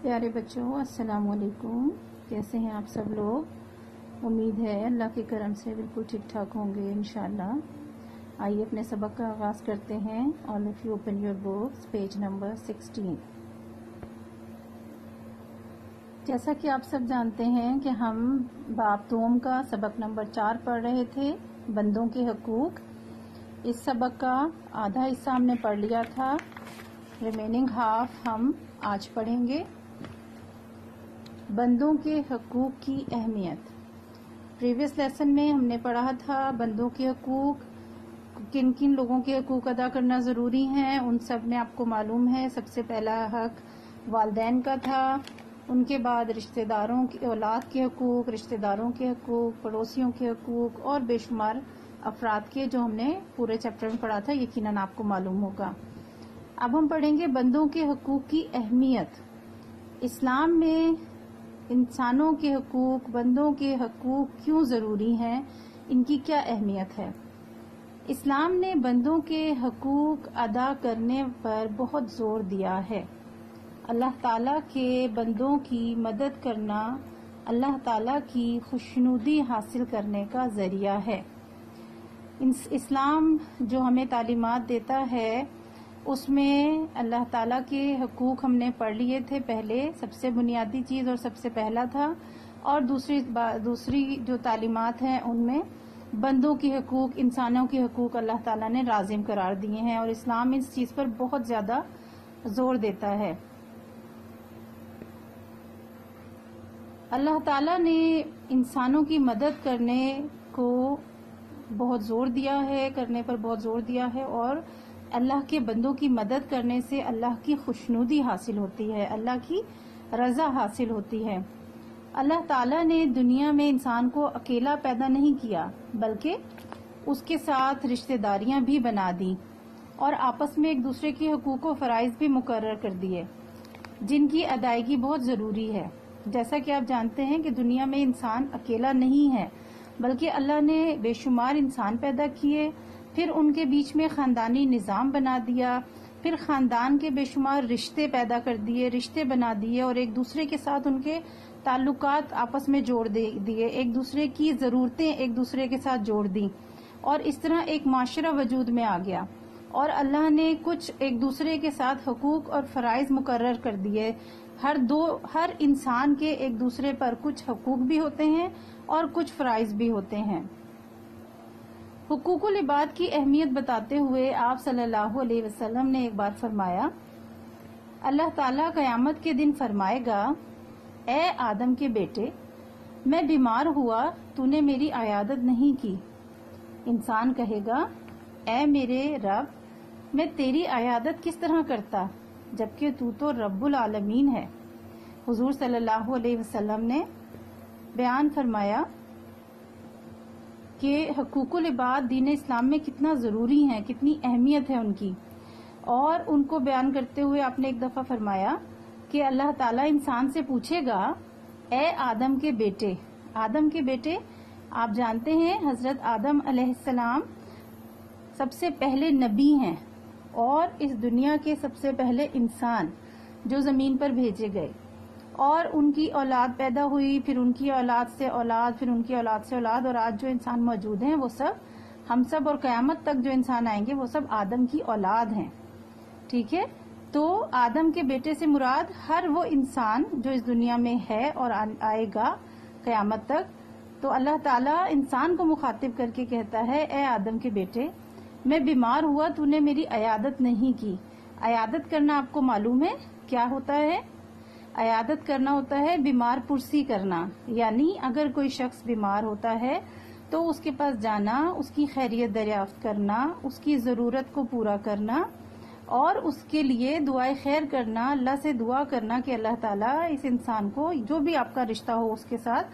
پیارے بچوں السلام علیکم، کیسے ہیں آپ سب لوگ؟ امید ہے اللہ کے کرم سے بالکل ٹھیک ٹھاک ہوں گے انشاءاللہ۔ آئیے اپنے سبق کا آغاز کرتے ہیں۔ All of you open your books, page number 16۔ جیسا کہ آپ سب جانتے ہیں کہ ہم باب دوم کا سبق نمبر 4 پڑھ رہے تھے، بندوں کے حقوق۔ اس سبق کا آدھا حصہ ہم نے پڑھ لیا تھا، ریمیننگ ہاف ہم آج پڑھیں گے۔ بندوں کے حقوق کی اہمیت۔ پریویس لیسن میں ہم نے پڑھا تھا بندوں کے حقوق، کن کن لوگوں کے حقوق ادا کرنا ضروری ہیں، ان سب میں آپ کو معلوم ہے سب سے پہلا حق والدین کا تھا، ان کے بعد رشتہ داروں کی اولاد کے حقوق، رشتہ داروں کے حقوق، پڑوسیوں کے حقوق اور بے شمار افراد کے، جو ہم نے پورے چیپٹر میں پڑھا تھا، یقیناً آپ کو معلوم ہوگا۔ اب ہم پڑھیں گے بندوں کے حقوق کی اہمیت۔ اسلام میں انسانوں کے حقوق، بندوں کے حقوق کیوں ضروری ہیں، ان کی کیا اہمیت ہے؟ اسلام نے بندوں کے حقوق ادا کرنے پر بہت زور دیا ہے۔ اللہ تعالیٰ کے بندوں کی مدد کرنا اللہ تعالیٰ کی خوشنودی حاصل کرنے کا ذریعہ ہے۔ اسلام جو ہمیں تعلیمات دیتا ہے اس میں اللہ تعالیٰ کے حقوق ہم نے پڑھ لیے تھے پہلے، سب سے بنیادی چیز اور سب سے پہلا تھا، اور دوسری جو تعلیمات ہیں ان میں بندوں کے حقوق، انسانوں کے حقوق اللہ تعالیٰ نے لازم قرار دیے ہیں، اور اسلام اس چیز پر بہت زیادہ زور دیتا ہے۔ اللہ تعالیٰ نے انسانوں کی مدد کرنے کو بہت زور دیا ہے، کرنے پر بہت زور دیا ہے، اور اللہ کے بندوں کی مدد کرنے سے اللہ کی خوشنودی حاصل ہوتی ہے، اللہ کی رضا حاصل ہوتی ہے۔ اللہ تعالیٰ نے دنیا میں انسان کو اکیلا پیدا نہیں کیا، بلکہ اس کے ساتھ رشتہ داریاں بھی بنا دی، اور آپس میں ایک دوسرے کے حقوق و فرائض بھی مقرر کر دیے، جن کی ادائیگی بہت ضروری ہے۔ جیسا کہ آپ جانتے ہیں کہ دنیا میں انسان اکیلا نہیں ہے، بلکہ اللہ نے بے شمار انسان پیدا کیے، پھر ان کے بیچ میں خاندانی نظام بنا دیا، پھر خاندان کے بے شمار رشتے پیدا کر دیے، رشتے بنا دیے، اور ایک دوسرے کے ساتھ ان کے تعلقات آپس میں جوڑ دیے، ایک دوسرے کی ضرورتیں ایک دوسرے کے ساتھ جوڑ دی، اور اس طرح ایک معاشرہ وجود میں آ گیا، اور اللہ نے کچھ ایک دوسرے کے ساتھ حقوق اور فرائض مقرر کر دیے۔ ہر انسان کے ایک دوسرے پر کچھ حقوق بھی ہوتے ہیں اور کچھ فرائض بھی ہوتے ہیں۔ حقوق العباد کی اہمیت بتاتے ہوئے آپ صلی اللہ علیہ وسلم نے ایک بار فرمایا، اللہ تعالیٰ قیامت کے دن فرمائے گا، اے آدم کے بیٹے، میں بیمار ہوا، تو نے میری عیادت نہیں کی۔ انسان کہے گا، اے میرے رب، میں تیری عیادت کس طرح کرتا، جبکہ تو رب العالمین ہے۔ حضور صلی اللہ علیہ وسلم نے بیان فرمایا کہ حقوق العباد دین اسلام میں کتنا ضروری ہیں، کتنی اہمیت ہے ان کی، اور ان کو بیان کرتے ہوئے آپ نے ایک دفعہ فرمایا کہ اللہ تعالیٰ انسان سے پوچھے گا، اے آدم کے بیٹے۔ آدم کے بیٹے آپ جانتے ہیں حضرت آدم علیہ السلام سب سے پہلے نبی ہیں، اور اس دنیا کے سب سے پہلے انسان جو زمین پر بھیجے گئے، اور ان کی اولاد پیدا ہوئی، پھر ان کی اولاد سے اولاد، پھر ان کی اولاد سے اولاد، اور آج جو انسان موجود ہیں وہ سب ہم سب، اور قیامت تک جو انسان آئیں گے وہ سب آدم کی اولاد ہیں۔ ٹھیک ہے، تو آدم کے بیٹے سے مراد ہر وہ انسان جو اس دنیا میں ہے اور آئے گا قیامت تک۔ تو اللہ تعالیٰ انسان کو مخاطب کر کے کہتا ہے، اے آدم کے بیٹے، میں بیمار ہوا، تو نے میری عیادت نہیں کی۔ عیادت کرنا آپ کو معلوم ہے کیا ہوتا ہے؟ عیادت کرنا ہوتا ہے بیمار پرسی کرنا، یعنی اگر کوئی شخص بیمار ہوتا ہے تو اس کے پاس جانا، اس کی خیریت دریافت کرنا، اس کی ضرورت کو پورا کرنا، اور اس کے لیے دعائے خیر کرنا، اللہ سے دعا کرنا کہ اللہ تعالیٰ اس انسان کو، جو بھی آپ کا رشتہ ہو اس کے ساتھ،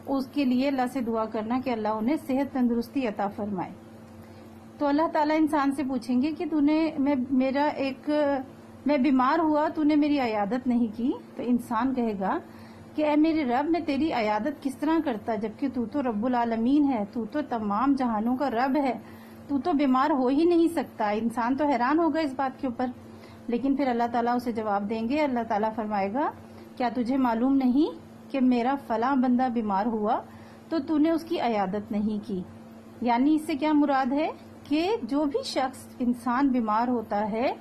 اس کے لیے اللہ سے دعا کرنا کہ اللہ انہیں صحت تندرستی عطا فرمائے۔ تو اللہ تعالیٰ انسان سے پوچھیں گے کہ میں بیمار ہوا، تو نے میری عیادت نہیں کی۔ تو انسان کہے گا کہ اے میرے رب، میں تیری عیادت کس طرح کرتا، جبکہ تو رب العالمین ہے، تو تمام جہانوں کا رب ہے، تو بیمار ہو ہی نہیں سکتا۔ انسان تو حیران ہوگا اس بات کے اوپر، لیکن پھر اللہ تعالیٰ اسے جواب دیں گے۔ اللہ تعالیٰ فرمائے گا، کیا تجھے معلوم نہیں کہ میرا فلاں بندہ بیمار ہوا تو تو نے اس کی عیادت نہیں کی؟ یعنی اس سے کیا مراد ہے کہ جو بھی شخص انسان بیمار ہوتا ہے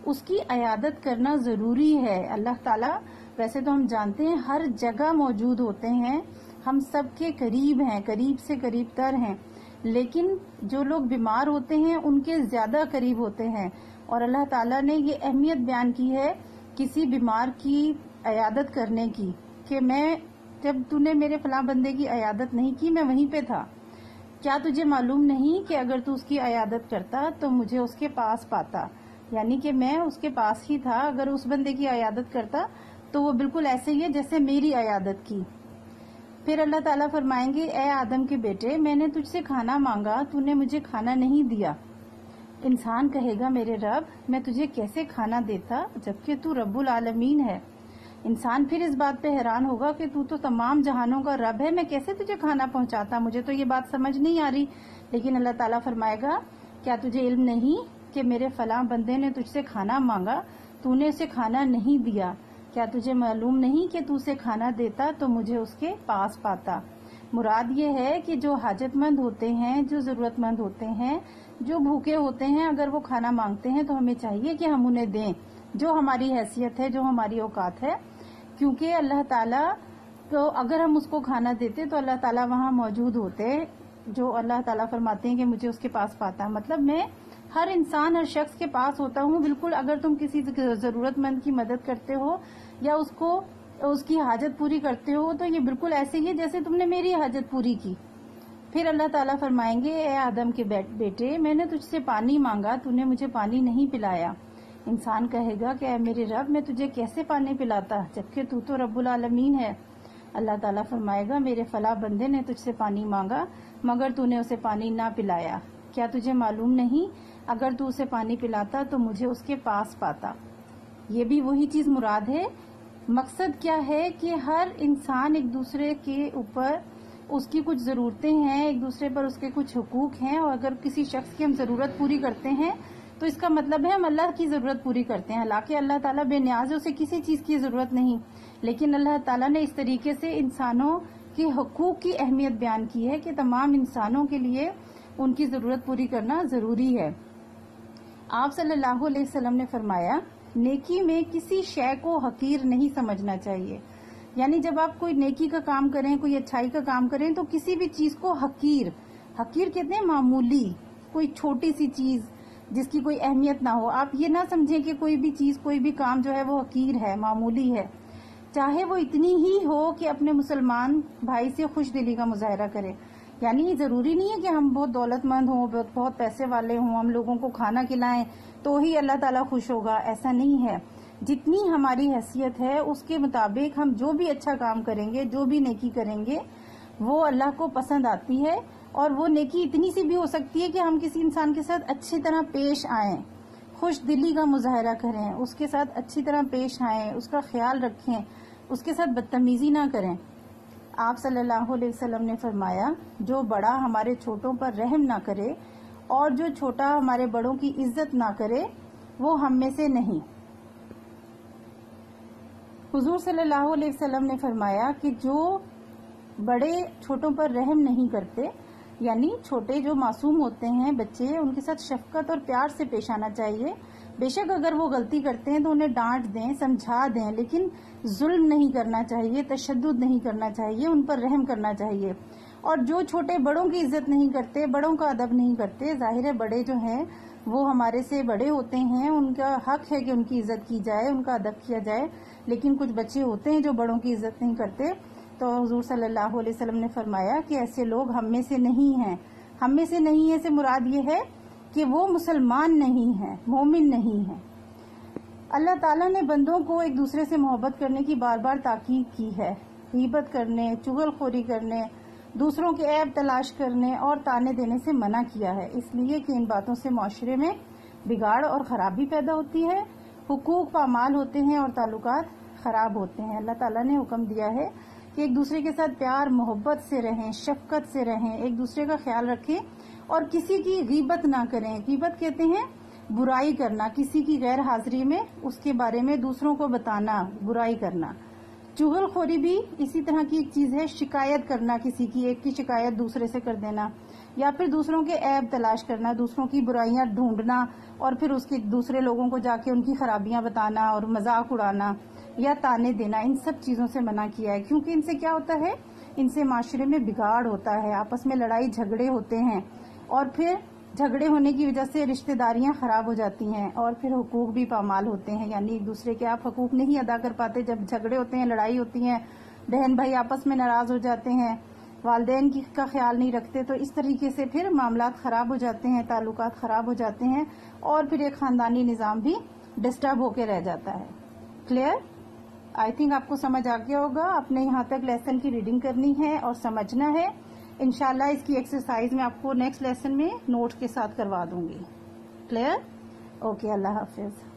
اس کی عیادت کرنا ضروری ہے۔ اللہ تعالیٰ ویسے تو ہم جانتے ہیں ہر جگہ موجود ہوتے ہیں، ہم سب کے قریب ہیں، قریب سے قریب تر ہیں، لیکن جو لوگ بیمار ہوتے ہیں ان کے زیادہ قریب ہوتے ہیں، اور اللہ تعالیٰ نے یہ اہمیت بیان کی ہے کسی بیمار کی عیادت کرنے کی کہ میں جب تو نے میرے فلاں بندے کی عیادت نہیں کی میں وہیں پہ تھا۔ کیا تجھے معلوم نہیں کہ اگر تو اس کی عیادت کرتا تو مجھے اس کے پاس پاتا؟ یعنی کہ میں اس کے پاس ہی تھا، اگر اس بندے کی عیادت کرتا تو وہ بالکل ایسے ہی ہے جیسے میری عیادت کی۔ پھر اللہ تعالیٰ فرمائیں گے اے آدم کے بیٹے، میں نے تجھ سے کھانا مانگا، تو نے مجھے کھانا نہیں دیا۔ انسان کہے گا میرے رب میں تجھے کیسے کھانا دیتا جبکہ تو رب العالمین ہے۔ انسان پھر اس بات پہ حیران ہوگا کہ تو تمام جہانوں کا رب ہے، میں کیسے تجھے کھانا پہنچاتا، مجھے تو یہ بات سمجھ نہیں آ رہی۔ لیکن اللہ تعالیٰ فرمائے گا کیا تجھے علم نہیں کہ میرے فلاں بندے نے تجھ سے کھانا مانگا، تو نے اسے کھانا نہیں دیا؟ کیا تجھے معلوم نہیں کہ تو اسے کھانا دیتا تو مجھے اس کے پاس پاتا؟ مراد یہ ہے کہ جو حاجت مند ہوتے ہیں، جو ضرورت مند ہوتے ہیں، جو بھوکے ہوتے ہیں، اگر وہ کھانا مانگتے ہیں تو ہمیں چاہیے کہ ہم انہیں دیں جو ہماری حیثیت ہے، جو ہماری اوقات ہے، کیونکہ اللہ تعالیٰ تو اگر ہم اس کو کھانا دیتے تو اللہ تعالیٰ وہاں موجود ہوتے۔ جو اللہ تعالیٰ فرماتے ہیں کہ مجھے اس کے پاس پاتا، مطلب میں ہر انسان ہر شخص کے پاس ہوتا ہوں۔ بالکل اگر تم کسی ضرورت مند کی مدد کرتے ہو یا اس کی حاجت پوری کرتے ہو تو یہ بالکل ایسے ہی ہے جیسے تم نے میری حاجت پوری کی۔ پھر اللہ تعالیٰ فرمائیں گے اے آدم کے بیٹے، میں نے تجھ سے پانی مانگا، تو نے مجھے پانی نہیں پلایا۔ انسان کہے گا کہ اے میرے رب میں تجھے کیسے پانی پلاتا جبکہ تو رب العالمین ہے۔ اللہ تعالیٰ فرمائے گا میرے فلاں بندے نے تجھ سے پانی مانگا مگر تو نے اسے پانی نہ پلایا۔ کیا تجھے معلوم نہیں اگر تو اسے پانی پلاتا تو مجھے اس کے پاس پاتا؟ یہ بھی وہی چیز مراد ہے۔ مقصد کیا ہے کہ ہر انسان ایک دوسرے کے اوپر اس کی کچھ ضرورتیں ہیں، ایک دوسرے پر اس کے کچھ حقوق ہیں، اور اگر کسی شخص کی ہم ضرورت پوری کرتے ہیں تو اس کا مطلب ہے ہم اللہ کی ضرورت پوری کرتے ہیں۔ حالانکہ اللہ تعالیٰ بے نیاز ہے، اسے کسی چیز کی ضرورت نہیں، لیکن اللہ تعالیٰ نے اس طریقے سے انسانوں کے حقوق کی اہمیت بیان کی ہے کہ تمام انسانوں کے لیے ان کی ضرورت پوری کرنا ضروری ہے۔ آپ صلی اللہ علیہ وسلم نے فرمایا نیکی میں کسی شے کو حقیر نہیں سمجھنا چاہیے۔ یعنی جب آپ کوئی نیکی کا کام کریں، کوئی اچھائی کا کام کریں تو کسی بھی چیز کو حقیر کہتے ہیں معمولی، کوئی چھوٹی سی چیز جس کی کوئی اہمیت نہ ہو۔ آپ یہ نہ سمجھیں کہ کوئی بھی چیز، کوئی بھی کام جو ہے وہ حقیر ہے، معمولی ہے، چاہے وہ اتنی ہی ہو کہ اپنے مسلمان بھائی سے خوش دلی کا مظاہرہ کرے۔ یعنی یہ ضروری نہیں ہے کہ ہم بہت دولت مند ہوں، بہت پیسے والے ہوں، ہم لوگوں کو کھانا کھلائیں تو ہی اللہ تعالیٰ خوش ہوگا، ایسا نہیں ہے۔ جتنی ہماری حیثیت ہے اس کے مطابق ہم جو بھی اچھا کام کریں گے، جو بھی نیکی کریں گے وہ اللہ کو پسند آتی ہے، اور وہ نیکی اتنی سی بھی ہو سکتی ہے کہ ہم کسی انسان کے ساتھ اچھی طرح پیش آئیں، خوش دلی کا مظاہرہ کریں، اس کے ساتھ اچھی طرح پیش آئیں، اس کا خیال رکھیں، اس کے ساتھ بدتمیزی نہ کریں۔ آپ صلی اللہ علیہ وسلم نے فرمایا جو بڑا ہمارے چھوٹوں پر رحم نہ کرے اور جو چھوٹا ہمارے بڑوں کی عزت نہ کرے وہ ہم میں سے نہیں۔ حضور صلی اللہ علیہ وسلم نے فرمایا کہ جو بڑے چھوٹوں پر رحم نہیں کرتے، یعنی چھوٹے جو معصوم ہوتے ہیں بچے، ان کے ساتھ شفقت اور پیار سے پیش آنا چاہیے۔ بے شک اگر وہ غلطی کرتے ہیں تو انہیں ڈانٹ دیں، سمجھا دیں، لیکن ظلم نہیں کرنا چاہیے، تشدد نہیں کرنا چاہیے، ان پر رحم کرنا چاہیے۔ اور جو چھوٹے بڑوں کی عزت نہیں کرتے، بڑوں کا ادب نہیں کرتے، ظاہر ہے بڑے جو ہیں وہ ہمارے سے بڑے ہوتے ہیں، ان کا حق ہے کہ ان کی عزت کی جائے، ان کا ادب کیا جائے، لیکن کچھ بچے ہوتے ہیں جو بڑوں کی عزت نہیں کرتے۔ تو حضور صلی اللہ علیہ وسلم نے فرمایا کہ ایسے لوگ ہم میں سے نہیں ہیں۔ ہم میں سے نہیں ہے سے مراد یہ ہے کہ وہ مسلمان نہیں ہیں، مومن نہیں ہیں۔ اللہ تعالیٰ نے بندوں کو ایک دوسرے سے محبت کرنے کی بار بار تاکید کی ہے، غیبت کرنے، چغل خوری کرنے، دوسروں کے عیب تلاش کرنے اور طعنے دینے سے منع کیا ہے، اس لیے کہ ان باتوں سے معاشرے میں بگاڑ اور خرابی پیدا ہوتی ہے، حقوق پامال ہوتے ہیں اور تعلقات خراب ہوتے ہیں۔ اللہ تعالیٰ نے حکم دیا ہے کہ ایک دوسرے کے ساتھ پیار محبت سے رہیں، شفقت سے رہیں، ایک دوسرے کا خیال رکھیں اور کسی کی غیبت نہ کریں۔ غیبت کہتے ہیں برائی کرنا، کسی کی غیر حاضری میں اس کے بارے میں دوسروں کو بتانا، برائی کرنا۔ چغل خوری بھی اسی طرح کی ایک چیز ہے، شکایت کرنا کسی کی، ایک کی شکایت دوسرے سے کر دینا، یا پھر دوسروں کے عیب تلاش کرنا، دوسروں کی برائیاں ڈھونڈنا اور پھر اس کے دوسرے لوگوں کو جا کے ان کی خرابیاں بتانا اور مذاق اڑانا یا تانے دینا، ان سب چیزوں سے منع کیا ہے، کیونکہ ان سے کیا ہوتا ہے، ان سے معاشرے میں بگاڑ ہوتا ہے، آپس میں لڑائی جھگڑے ہوتے ہیں، اور پھر جھگڑے ہونے کی وجہ سے رشتہ داریاں خراب ہو جاتی ہیں، اور پھر حقوق بھی پامال ہوتے ہیں، یعنی ایک دوسرے کے آپ حقوق نہیں ادا کر پاتے، جب جھگڑے ہوتے ہیں، لڑائی ہوتی ہیں، بہن بھائی آپس میں ناراض ہو جاتے ہیں، والدین کا خیال نہیں رکھتے، تو اس طریقے سے پھر معاملات خراب ہو جاتے ہیں، تعلقات خراب ہو جاتے ہیں، اور پھر ایک خاندانی نظام بھی ڈسٹرب ہو کے رہ جاتا ہے۔ کلیئر؟ آئی تھنک آپ کو سمجھ آ گیا ہوگا۔ آپ نے یہاں تک لیسن کی ریڈنگ کرنی ہے اور سمجھنا ہے۔ انشاءاللہ اس کی ایکسرسائز میں آپ کو نیکسٹ لیسن میں نوٹ کے ساتھ کروا دوں گی۔ کلیئر؟ اوکے، اللہ حافظ۔